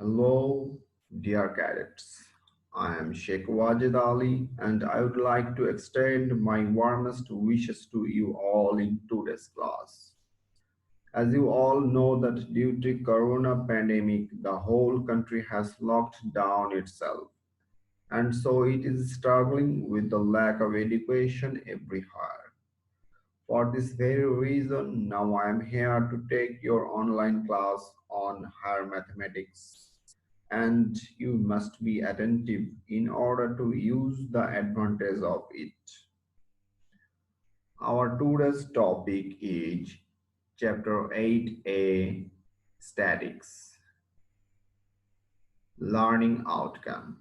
Hello, dear cadets. I am Sheikh Wajid Ali, and I would like to extend my warmest wishes to you all in today's class. As you all know that due to corona pandemic, the whole country has locked down itself, and so it is struggling with the lack of education everywhere. For this very reason, now I am here to take your online class on higher mathematics, and you must be attentive in order to use the advantage of it. Our today's topic is Chapter 8A Statics Learning Outcome.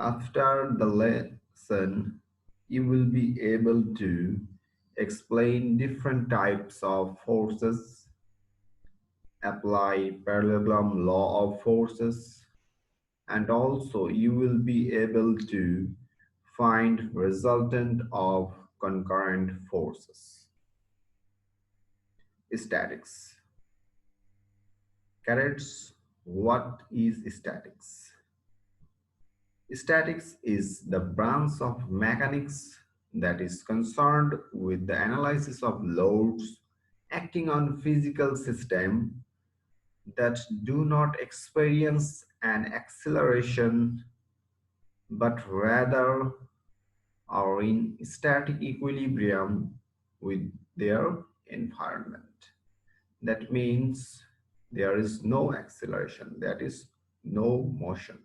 After the lesson, you will be able to explain different types of forces, apply parallelogram law of forces, and also you will be able to find resultant of concurrent forces. Statics. Cadets, what is statics? Statics is the branch of mechanics that is concerned with the analysis of loads acting on physical system that do not experience an acceleration but rather are in static equilibrium with their environment. That means there is no acceleration, that is no motion.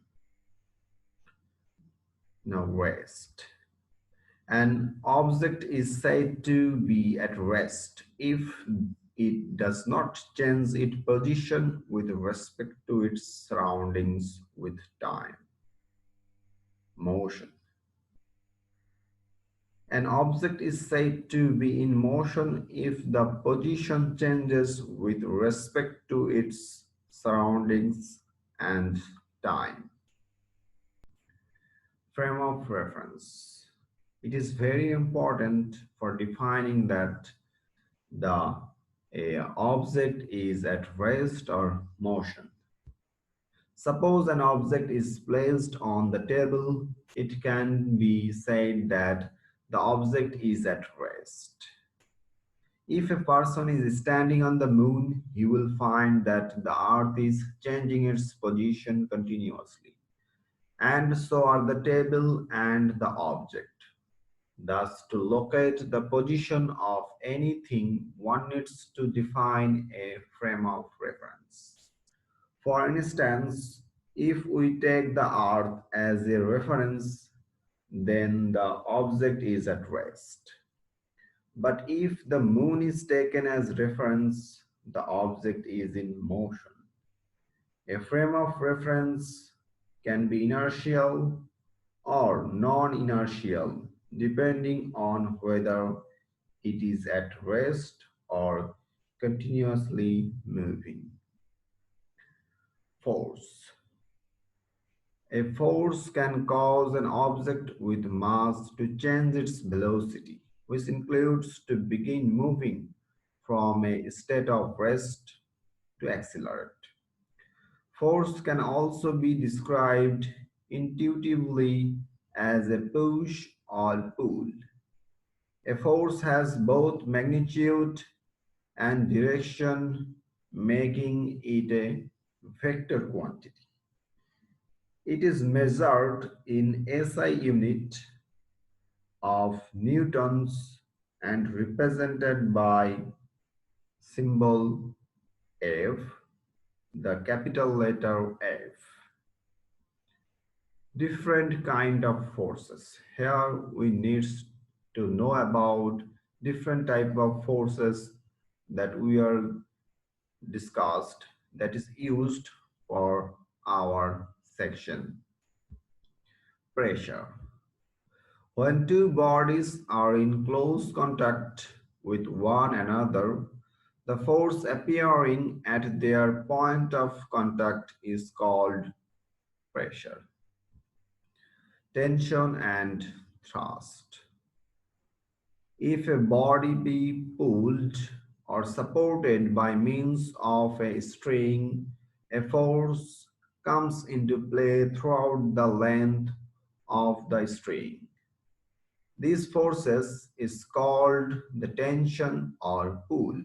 Now rest. An object is said to be at rest if it does not change its position with respect to its surroundings with time. Motion. An object is said to be in motion if the position changes with respect to its surroundings and time. Frame of reference. It is very important for defining that the object is at rest or motion. Suppose an object is placed on the table, it can be said that the object is at rest. If a person is standing on the moon, he will find that the earth is changing its position continuously, and so are the table and the object. Thus, to locate the position of anything, one needs to define a frame of reference. For instance, if we take the earth as a reference, then the object is at rest. But if the moon is taken as reference, the object is in motion. A frame of reference can be inertial or non-inertial, depending on whether it is at rest or continuously moving. Force. A force can cause an object with mass to change its velocity, which includes to begin moving from a state of rest to accelerate. Force can also be described intuitively as a push or pull. A force has both magnitude and direction, making it a vector quantity. It is measured in SI unit of newtons and represented by symbol F, the capital letter F. Different kind of forces. Here we need to know about different type of forces that we are discussed, that is used for our section. Pressure. When two bodies are in close contact with one another, the force appearing at their point of contact is called pressure. Tension and thrust. If a body be pulled or supported by means of a string, a force comes into play throughout the length of the string. These forces is called the tension or pull.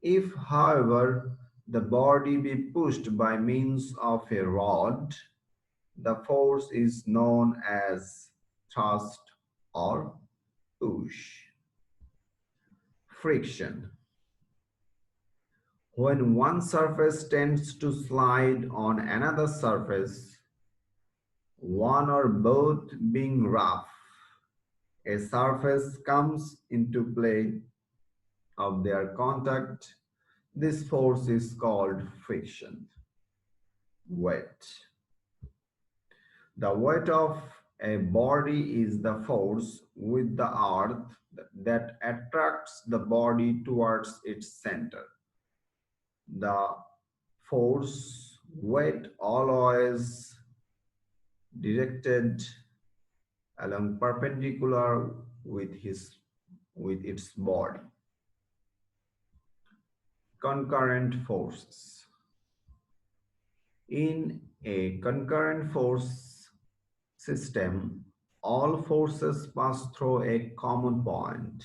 If, however, the body be pushed by means of a rod, the force is known as thrust or push. Friction. When one surface tends to slide on another surface, one or both being rough, a surface comes into play of their contact. This force is called friction. Weight. The weight of a body is the force with the earth that attracts the body towards its center. The force weight always directed along perpendicular with its body. Concurrent forces. In a concurrent force system, all forces pass through a common point.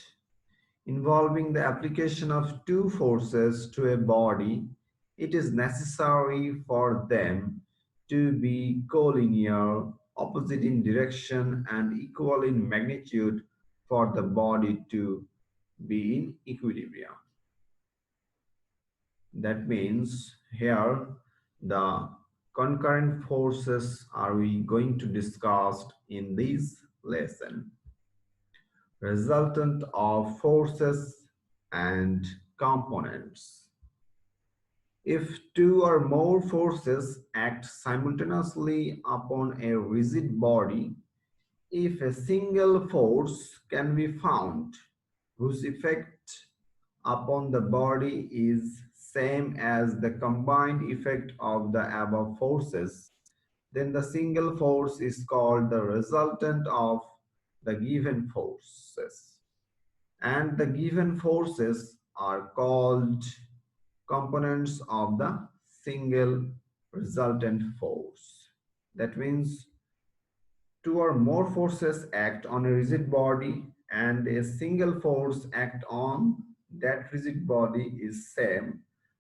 Involving the application of two forces to a body, it is necessary for them to be collinear, opposite in direction, and equal in magnitude for the body to be in equilibrium. That means here the concurrent forces are we going to discuss in this lesson. Resultant of forces and components. If two or more forces act simultaneously upon a rigid body, if a single force can be found whose effect upon the body is same as the combined effect of the above forces, then the single force is called the resultant of the given forces. And the given forces are called components of the single resultant force. That means two or more forces act on a rigid body and a single force act on that rigid body is same,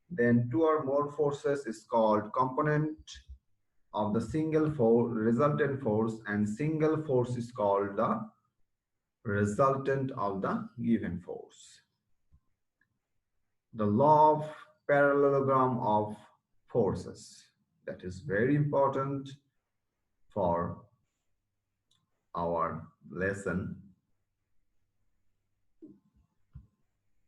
then two or more forces is called component of the single resultant force, and single force is called the resultant of the given force. The law of parallelogram of forces, that is very important for our lesson.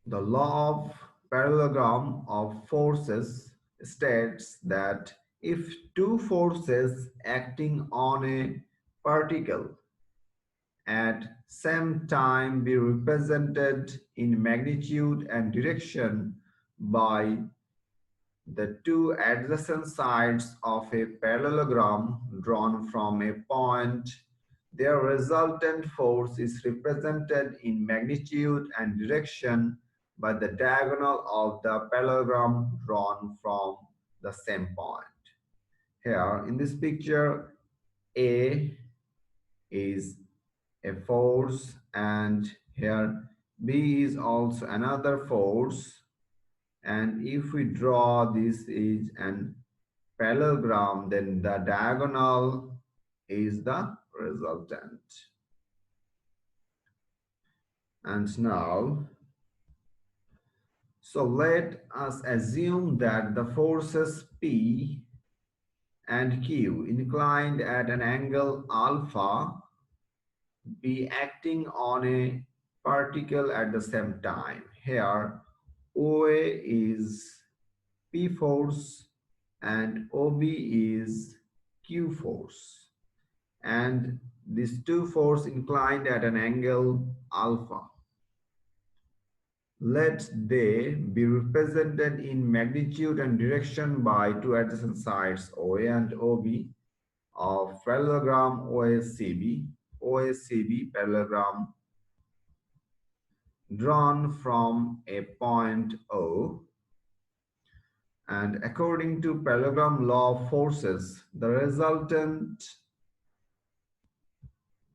The law of parallelogram of forces states that if two forces acting on a particle at same time be represented in magnitude and direction by the two adjacent sides of a parallelogram drawn from a point, their resultant force is represented in magnitude and direction by the diagonal of the parallelogram drawn from the same point. Here in this picture, A is a force, and here B is also another force. And if we draw this is an parallelogram, then the diagonal is the resultant. And now, so let us assume that the forces P and Q inclined at an angle alpha be acting on a particle at the same time. Here, OA is P force and OB is Q force. And these two forces inclined at an angle alpha. Let they be represented in magnitude and direction by two adjacent sides OA and OB of parallelogram OACB. OACB parallelogram drawn from a point O. And according to parallelogram law of forces, the resultant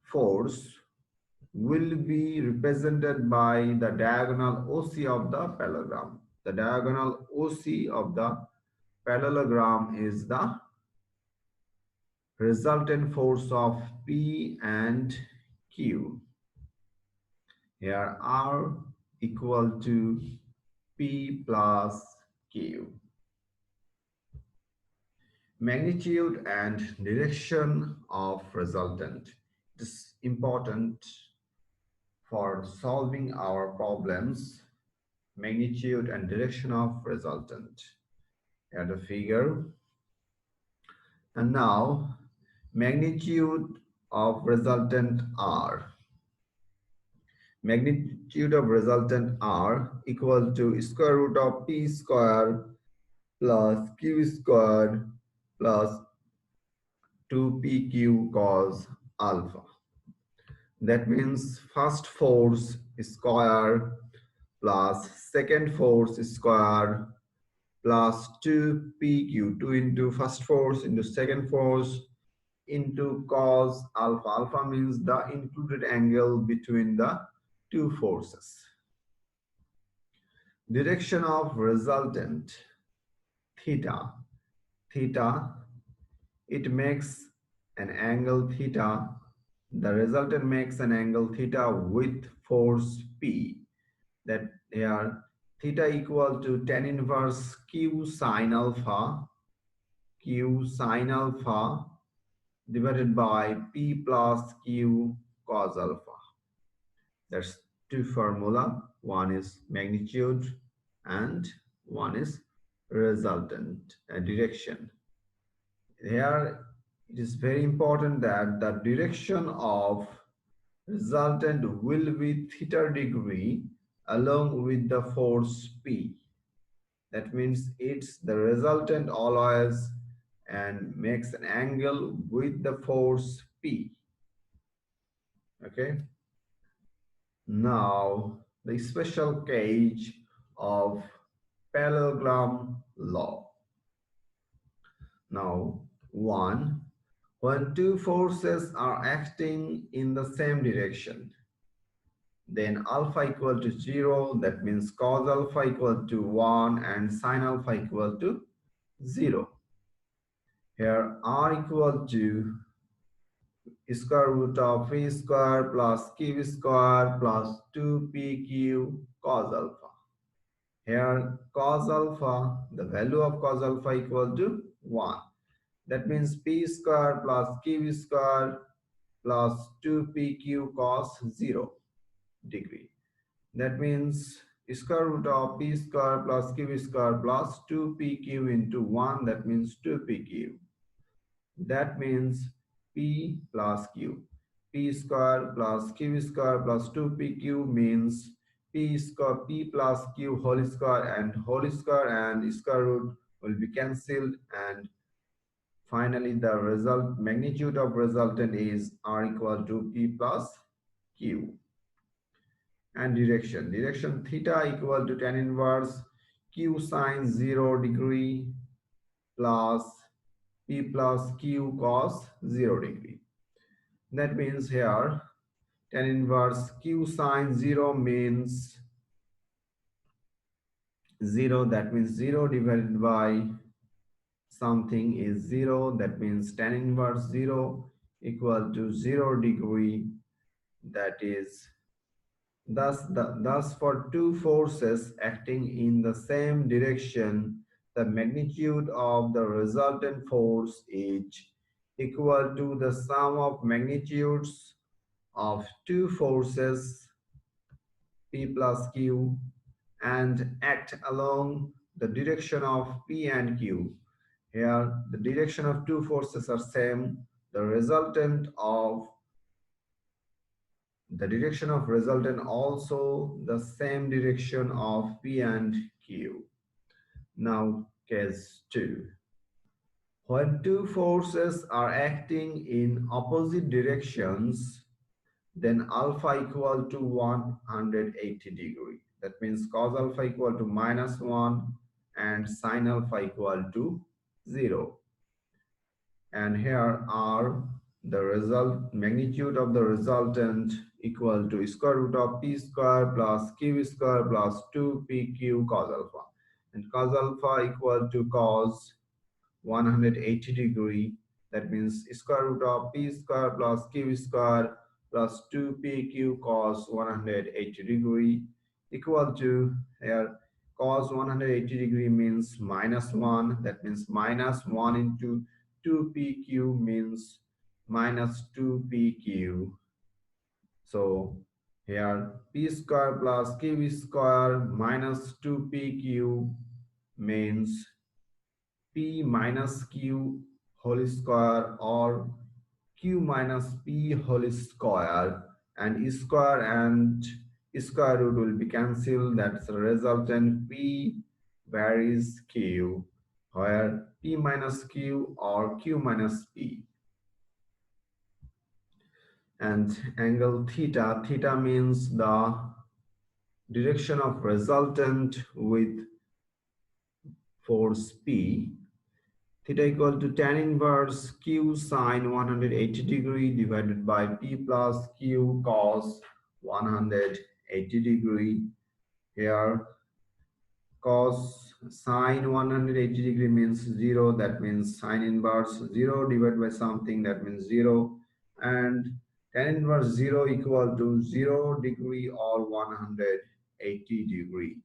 force will be represented by the diagonal OC of the parallelogram. The diagonal OC of the parallelogram is the resultant force of P and Q. Here R equal to P plus Q. Magnitude and direction of resultant. It is important for solving our problems. Magnitude and direction of resultant. Here the figure. And now magnitude of resultant R. Magnitude of resultant R equal to square root of P square plus Q squared plus 2PQ cos alpha. That means first force square plus second force square plus 2PQ, 2 into first force into second force into cos alpha. Alpha means the included angle between the two forces. Direction of resultant theta. Theta, it makes an angle theta. The resultant makes an angle theta with force P. That here theta equal to tan inverse Q sine alpha. Q sine alpha divided by P plus Q cos alpha. That's two formula. One is magnitude and one is resultant direction. Here it is very important that the direction of resultant will be theta degree along with the force P. That means it's the resultant always and makes an angle with the force P. Okay. Now the special case of parallelogram law. Now one, when two forces are acting in the same direction, then alpha equal to 0, that means cos alpha equal to 1 and sin alpha equal to 0. Here r equal to square root of v square plus q square plus 2pq cos alpha. Here cos alpha, the value of cos alpha equal to 1. That means p square plus q square plus 2pq cos 0 degree. That means square root of p square plus q square plus 2pq into 1, that means 2pq. That means p plus q. P square plus q square plus 2pq means p square p plus q whole square and square root will be cancelled, and finally the result magnitude of resultant is r equal to p plus q. And direction theta equal to tan inverse q sine 0 degree plus p plus q cos 0 degree. That means here tan inverse q sine 0 means 0, that means 0 divided by something is 0, that means tan inverse 0 equal to 0 degree. That is thus for two forces acting in the same direction, the magnitude of the resultant force is equal to the sum of magnitudes of two forces P plus Q and act along the direction of P and Q. Here the direction of two forces are same. The direction of resultant also the same direction of P and Q. Now case 2. When two forces are acting in opposite directions, then alpha equal to 180 degree. That means cos alpha equal to -1 and sine alpha equal to 0. And here are the result magnitude of the resultant equal to square root of p square plus q square plus 2pq cos alpha, and cos alpha equal to cos 180 degree. That means square root of p square plus q square plus 2pq cos 180 degree equal to, here cos 180 degree means minus 1. That means minus 1 into 2pq means minus 2pq. So here p square plus q square minus 2pq means p minus q whole square, or q minus p whole square, and square root will be cancelled. That's the resultant p varies q, where p minus q or q minus p. And angle theta, theta means the direction of resultant with force p. Theta equal to tan inverse q sine 180 degree divided by p plus q cos 180 degree. Here cos sine 180 degree means 0. That means sine inverse 0 divided by something, that means 0. And tan inverse 0 equal to 0 degree or 180 degree.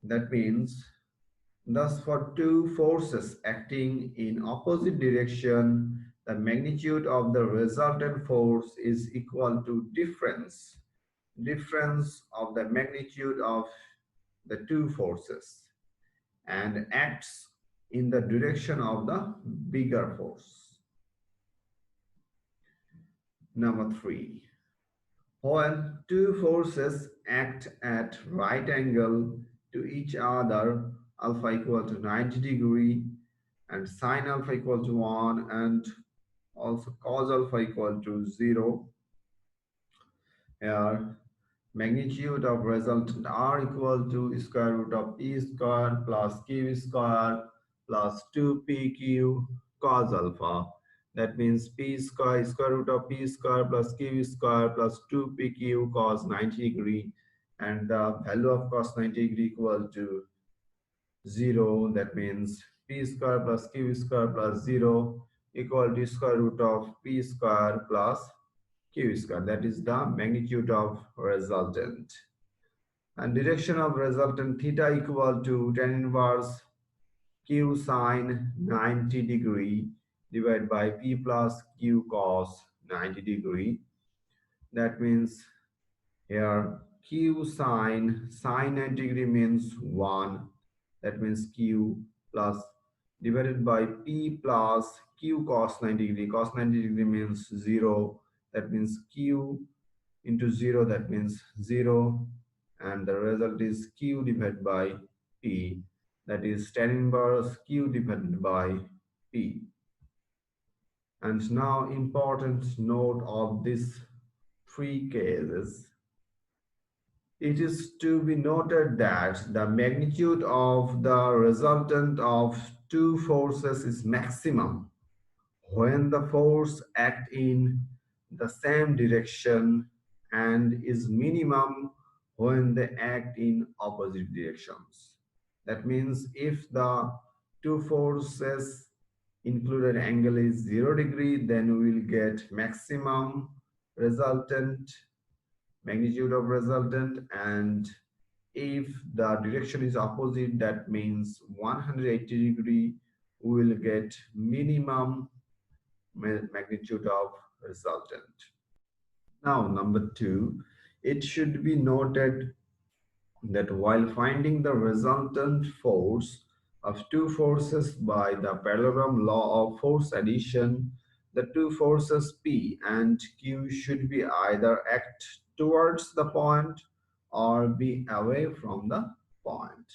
That means, thus, for two forces acting in opposite direction, the magnitude of the resultant force is equal to difference of the magnitude of the two forces, and acts in the direction of the bigger force. Number 3. When two forces act at right angle to each other, alpha equal to 90 degree and sine alpha equal to 1 and also cos alpha equal to 0, here magnitude of resultant r equal to square root of p square plus q square plus 2pq cos alpha. That means p square square root of p square plus q square plus 2pq cos 90 degree, and the value of cos 90 degree equal to 0. That means p square plus q square plus 0 equal to square root of p square plus q square. That is the magnitude of resultant. And direction of resultant theta equal to tan inverse q sine 90 degree divided by p plus q cos 90 degree. That means here q sine 90 degree means 1. That means q plus divided by p plus q cos 90 degree. Cos 90 degree means 0. That means q into 0, that means 0, and the result is q divided by p, that is tan inverse q divided by p. And now important note of these three cases. It is to be noted that the magnitude of the resultant of two forces is maximum when the force act in the same direction, and is minimum when they act in opposite directions. That means if the two forces included angle is 0 degree, then we will get maximum resultant, magnitude of resultant, and if the direction is opposite, that means 180 degree, we will get minimum magnitude of resultant. Now, number 2, it should be noted that while finding the resultant force of two forces by the parallelogram law of force addition, the two forces P and Q should be either act towards the point or be away from the point.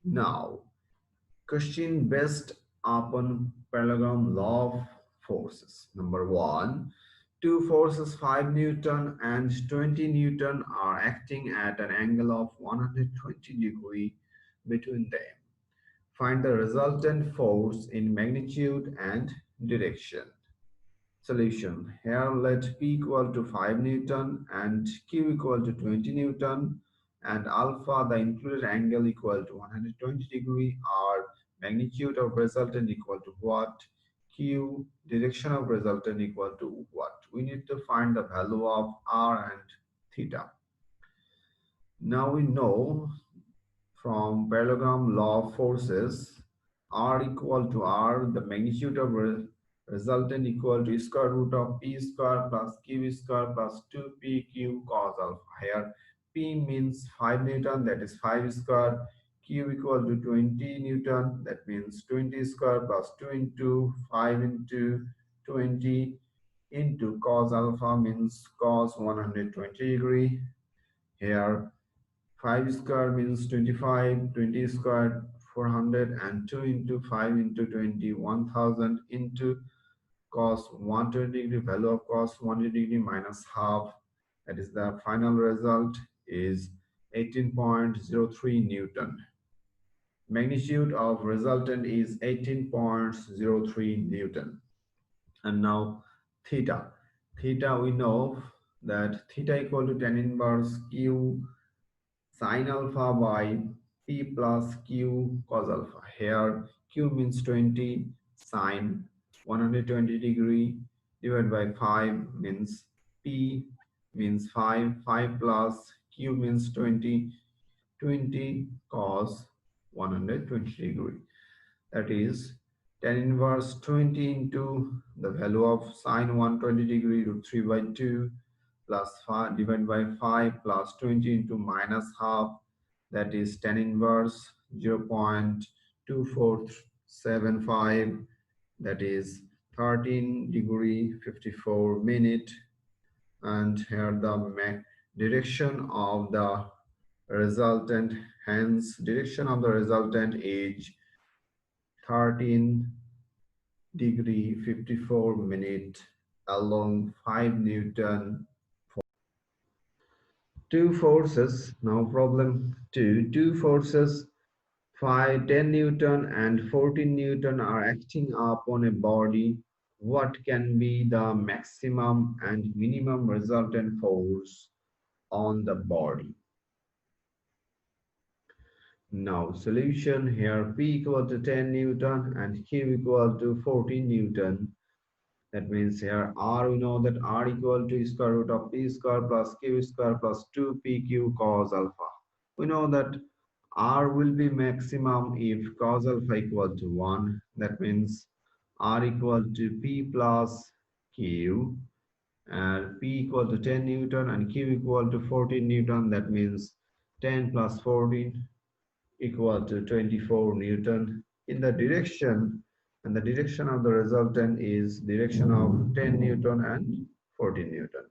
Now, question based upon parallelogram law of forces. Number 1, two forces 5 Newton and 20 Newton are acting at an angle of 120 degree between them. Find the resultant force in magnitude and direction. Solution. Here let P equal to 5 Newton and Q equal to 20 Newton and alpha, the included angle, equal to 120 degree, r magnitude of resultant equal to what, Q direction of resultant equal to what. We need to find the value of r and theta. Now we know from parallelogram law of forces, R equal to R, the magnitude of resultant equal to square root of P square plus Q square plus 2PQ cos alpha. Here P means 5 Newton, that is 5 square. Q equal to 20 Newton, that means 20 square plus 2 into 5 into 20 into cos alpha means cos 120 degree. Here 5 square means 25, 20 squared 400, and 2 into 5 into 20, 1000 into cos 120 degree, value of cos 120 degree minus half. That is the final result is 18.03 Newton. Magnitude of resultant is 18.03 Newton. And now theta. Theta, we know that theta equal to tan inverse Q sin alpha by P plus Q cos alpha. Here Q means 20, sin 120 degree divided by 5 means P means 5, 5 plus Q means 20, 20 cos 120 degree. That is tan inverse 20 into the value of sin 120 degree root 3 by 2 plus 5 divided by 5 plus 20 into minus half, that is tan inverse 0.2475, that is 13 degree 54 minute. And here the direction of the resultant, hence direction of the resultant is 13 degree 54 minute along 5 Newton. Two forces, now problem 2, two forces 5, 10 Newton and 14 Newton are acting upon a body. What can be the maximum and minimum resultant force on the body? Now solution, here P equal to 10 Newton and Q equal to 14 Newton. That means here R, we know that R equal to square root of P square plus Q square plus 2PQ cos alpha. We know that R will be maximum if cos alpha equal to 1. That means R equal to P plus Q, and P equal to 10 Newton and Q equal to 14 Newton. That means 10 plus 14 equal to 24 Newton in the direction, and the direction of the resultant is direction of 10 Newton and 14 Newton.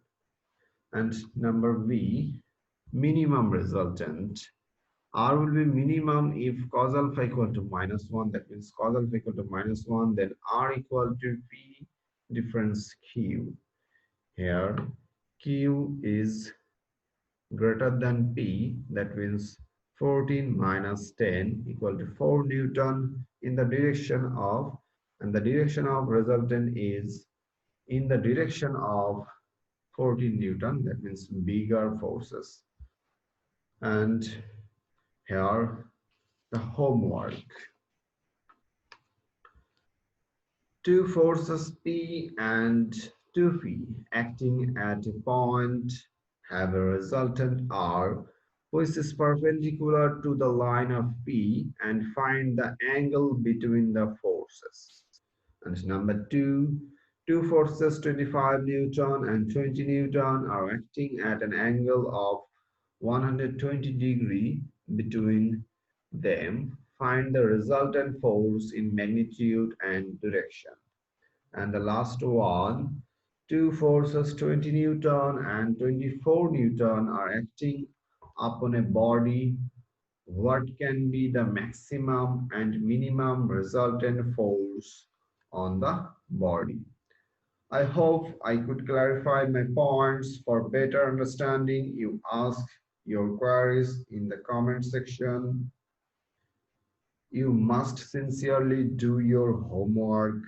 And number B, minimum resultant. R will be minimum if cos alpha equal to -1, that means cos alpha equal to -1, then R equal to P difference Q. Here Q is greater than P, that means 14 minus 10 equal to 4 Newton in the direction of, and the direction of resultant is in the direction of 14 Newton, that means bigger forces. And here the homework. Two forces P and 2P acting at a point have a resultant R which is perpendicular to the line of P, and find the angle between the forces. And number 2, two forces 25 Newton and 20 Newton are acting at an angle of 120 degree between them. Find the resultant force in magnitude and direction. And the last one, two forces 20 Newton and 24 Newton are acting upon a body. What can be the maximum and minimum resultant force on the body? I hope I could clarify my points. For better understanding, you ask your queries in the comment section. You must sincerely do your homework.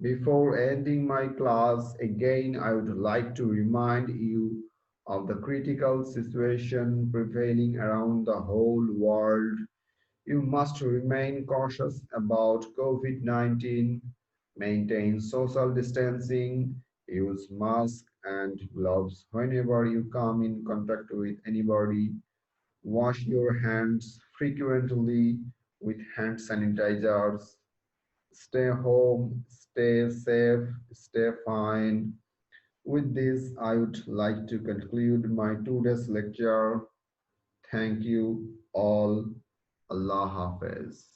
Before ending my class, again, I would like to remind you of the critical situation prevailing around the whole world. You must remain cautious about COVID-19, maintain social distancing, use masks and gloves whenever you come in contact with anybody, wash your hands frequently with hand sanitizers, stay home, stay safe, stay fine. With this, I would like to conclude my today's lecture. Thank you all. Allah Hafiz.